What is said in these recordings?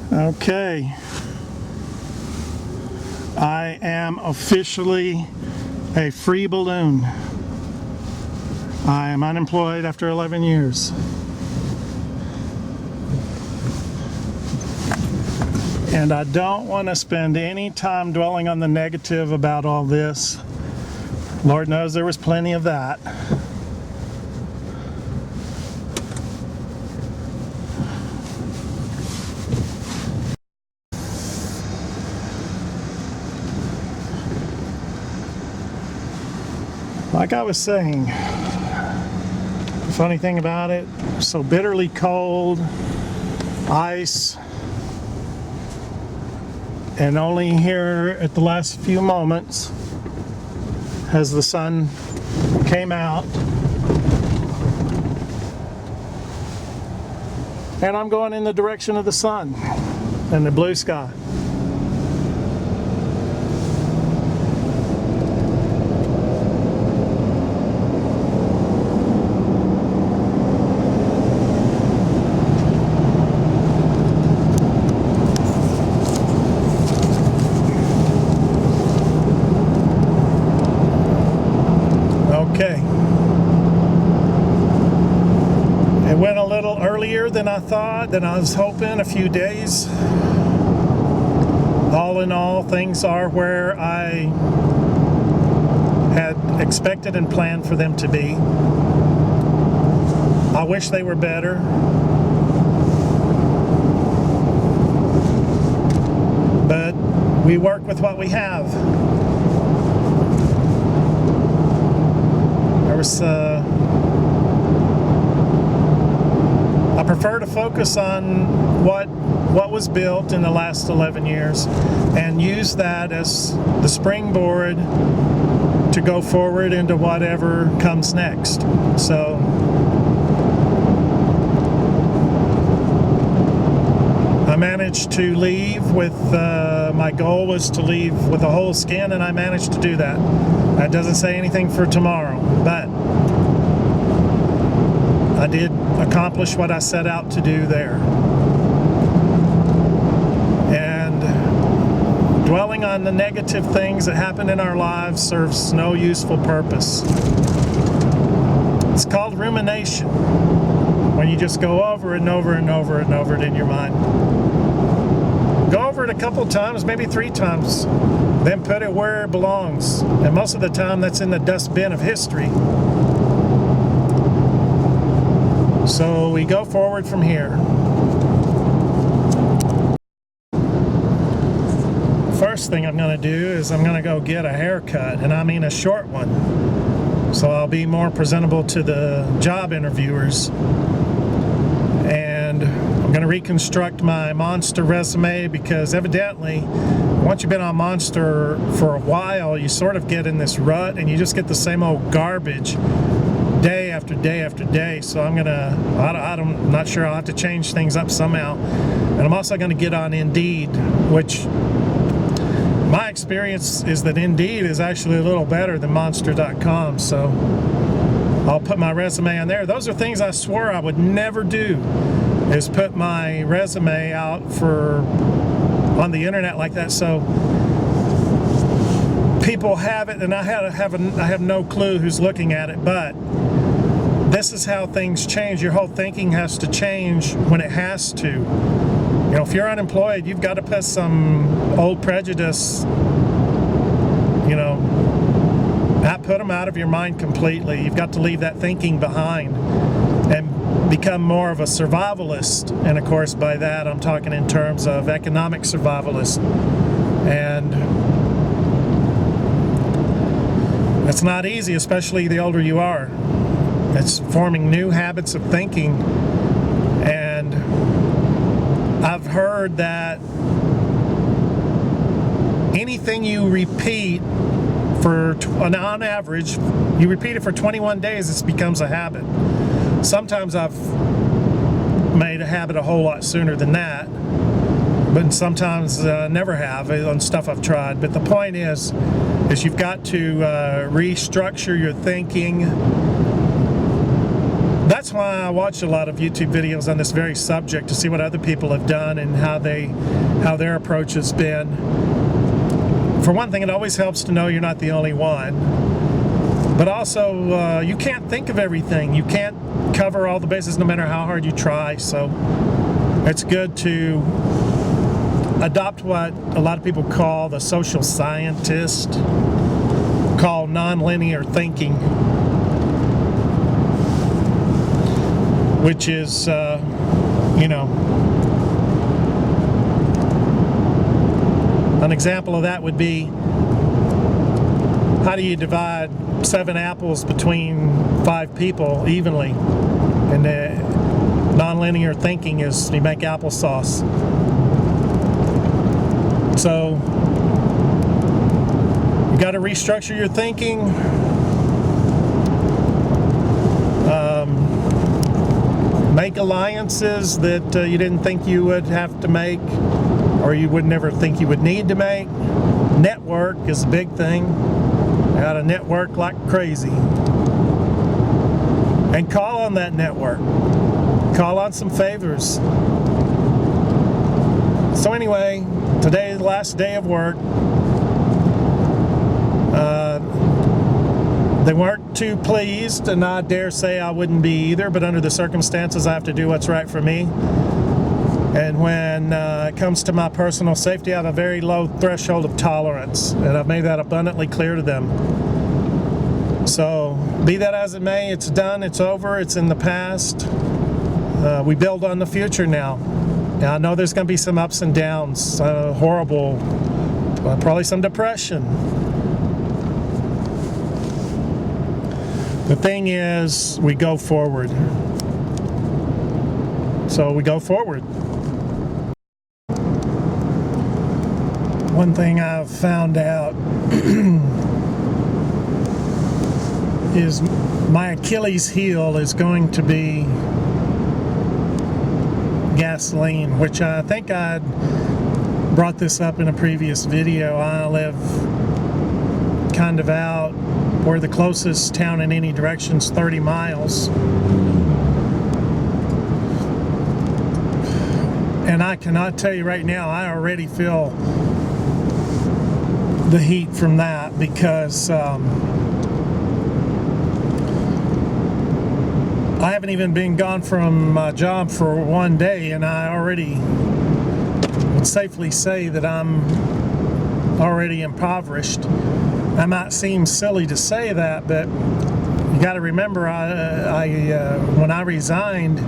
Okay, I am officially a free balloon. I am unemployed after 11 years. And I don't want to spend any time dwelling on the negative about all this. Lord knows there was plenty of that. Like I was saying, the funny thing about it, so bitterly cold, ice, and only here at the last few moments as the sun came out, and I'm going in the direction of the sun and the blue sky. Okay. It went a little earlier than I thought, than I was hoping, a few days. All in all, things are where I had expected and planned for them to be. I wish they were better. But we work with what we have. I prefer to focus on what was built in the last 11 years and use that as the springboard to go forward into whatever comes next. So I managed to leave with, my goal was to leave with a whole skin, and I managed to do that. That doesn't say anything for tomorrow, but I did accomplish what I set out to do there. And dwelling on the negative things that happen in our lives serves no useful purpose. It's called rumination, when you just go over and over and over and over it in your mind. Go over it a couple times, maybe 3 times, then put it where it belongs. And most of the time that's in the dustbin of history. So we go forward from here. First thing I'm going to do is I'm going to go get a haircut, and I mean a short one. So I'll be more presentable to the job interviewers. And I'm going to reconstruct my Monster resume, because evidently once you've been on Monster for a while, you sort of get in this rut and you just get the same old garbage day after day after day. So I'm not sure, I'll have to change things up somehow. And I'm also going to get on Indeed, which my experience is that Indeed is actually a little better than Monster.com. So I'll put my resume on there. Those are things I swore I would never do, is put my resume out on the internet like that, so people have it, and I have no clue who's looking at it. But this is how things change. Your whole thinking has to change when it has to. You know, if you're unemployed, you've got to put some old prejudice, put them out of your mind completely. You've got to leave that thinking behind and become more of a survivalist. And of course, by that I'm talking in terms of economic survivalist. And it's not easy, especially the older you are. It's forming new habits of thinking. And I've heard that anything you repeat on average, you repeat it for 21 days, it becomes a habit. Sometimes I've made a habit a whole lot sooner than that, but sometimes never have on stuff I've tried. But the point is you've got to restructure your thinking That's why I watch a lot of YouTube videos on this very subject, to see what other people have done and how their approach has been. For one thing, it always helps to know you're not the only one. But also, you can't think of everything. You can't cover all the bases no matter how hard you try. So it's good to adopt what a lot of people call, the social scientist call, nonlinear thinking, which is, you know, an example of that would be, how do you divide 7 apples between 5 people evenly? And nonlinear thinking is you make applesauce. So you got to restructure your thinking. Make alliances that you didn't think you would have to make, or you would never think you would need to make. Network is a big thing. You got to network like crazy. And call on that network. Call on some favors. So anyway, today is the last day of work. They weren't too pleased, and I dare say I wouldn't be either, but under the circumstances I have to do what's right for me. And when it comes to my personal safety, I have a very low threshold of tolerance, and I've made that abundantly clear to them. So be that as it may, it's done, it's over, it's in the past. We build on the future now. Now I know there's going to be some ups and downs, horrible, probably some depression. The thing is, we go forward. So we go forward. One thing I've found out is my Achilles heel is going to be gasoline, which I think I brought this up in a previous video. I live kind of out where the closest town in any direction is 30 miles. And I cannot tell you right now, I already feel the heat from that, because I haven't even been gone from my job for one day, and I already would safely say that I'm already impoverished. That might seem silly to say that, but you got to remember, when I resigned,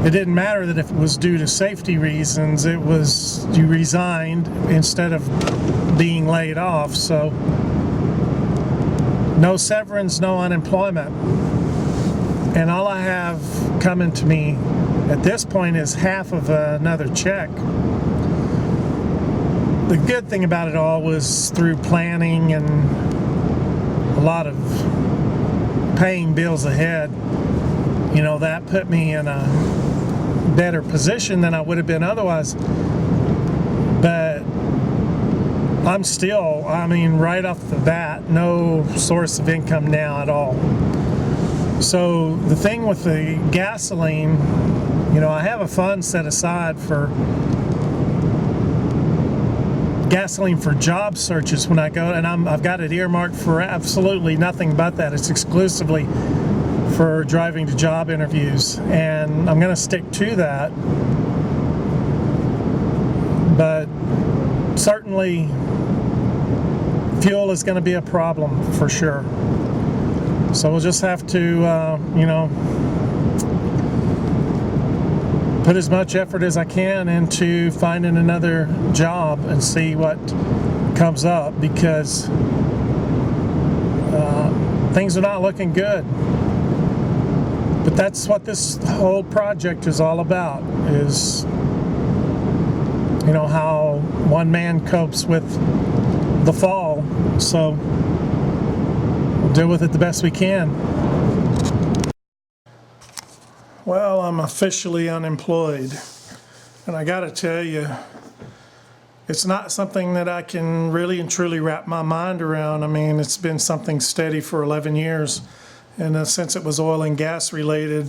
it didn't matter that if it was due to safety reasons. It was, you resigned instead of being laid off. So no severance, no unemployment. And all I have coming to me at this point is half of another check. The good thing about it all was through planning and a lot of paying bills ahead. You know, that put me in a better position than I would have been otherwise. But I'm still, I mean, right off the bat, no source of income now at all. So the thing with the gasoline, you know, I have a fund set aside for gasoline for job searches when I go, and I've got it earmarked for absolutely nothing but that. It's exclusively for driving to job interviews, and I'm going to stick to that. But certainly fuel is going to be a problem for sure. So we'll just have to, you know, put as much effort as I can into finding another job and see what comes up, because things are not looking good. But that's what this whole project is all about, is, you know, how one man copes with the fall. So we'll deal with it the best we can. Well, I'm officially unemployed, and I gotta tell you, it's not something that I can really and truly wrap my mind around. I mean, it's been something steady for 11 years, And since it was oil and gas related,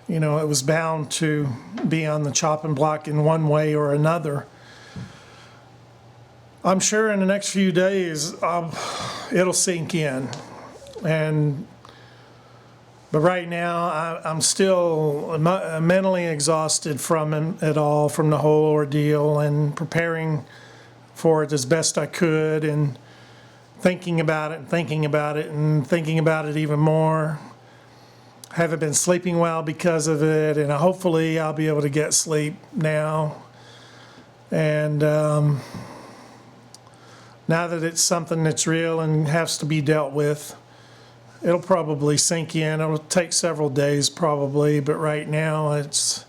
you know, it was bound to be on the chopping block in one way or another. I'm sure in the next few days it'll sink in, but right now I'm still mentally exhausted from it all, from the whole ordeal, and preparing for it as best I could, and thinking about it and thinking about it and thinking about it even more. Haven't been sleeping well because of it, and hopefully I'll be able to get sleep now. And now that it's something that's real and has to be dealt with, it'll probably sink in. It'll take several days probably, but right now it's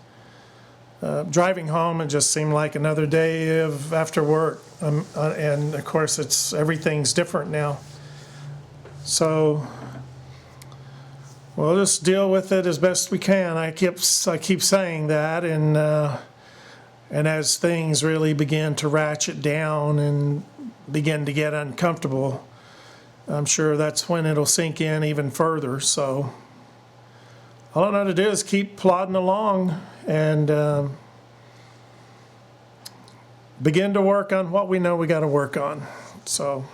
driving home. It just seemed like another day of after work, and of course everything's different now. So we'll just deal with it as best we can. I keep saying that, and as things really begin to ratchet down and begin to get uncomfortable, I'm sure that's when it'll sink in even further. So all I know to do is keep plodding along and begin to work on what we know we got to work on. So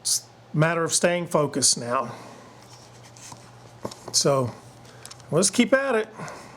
it's a matter of staying focused now. So let's keep at it.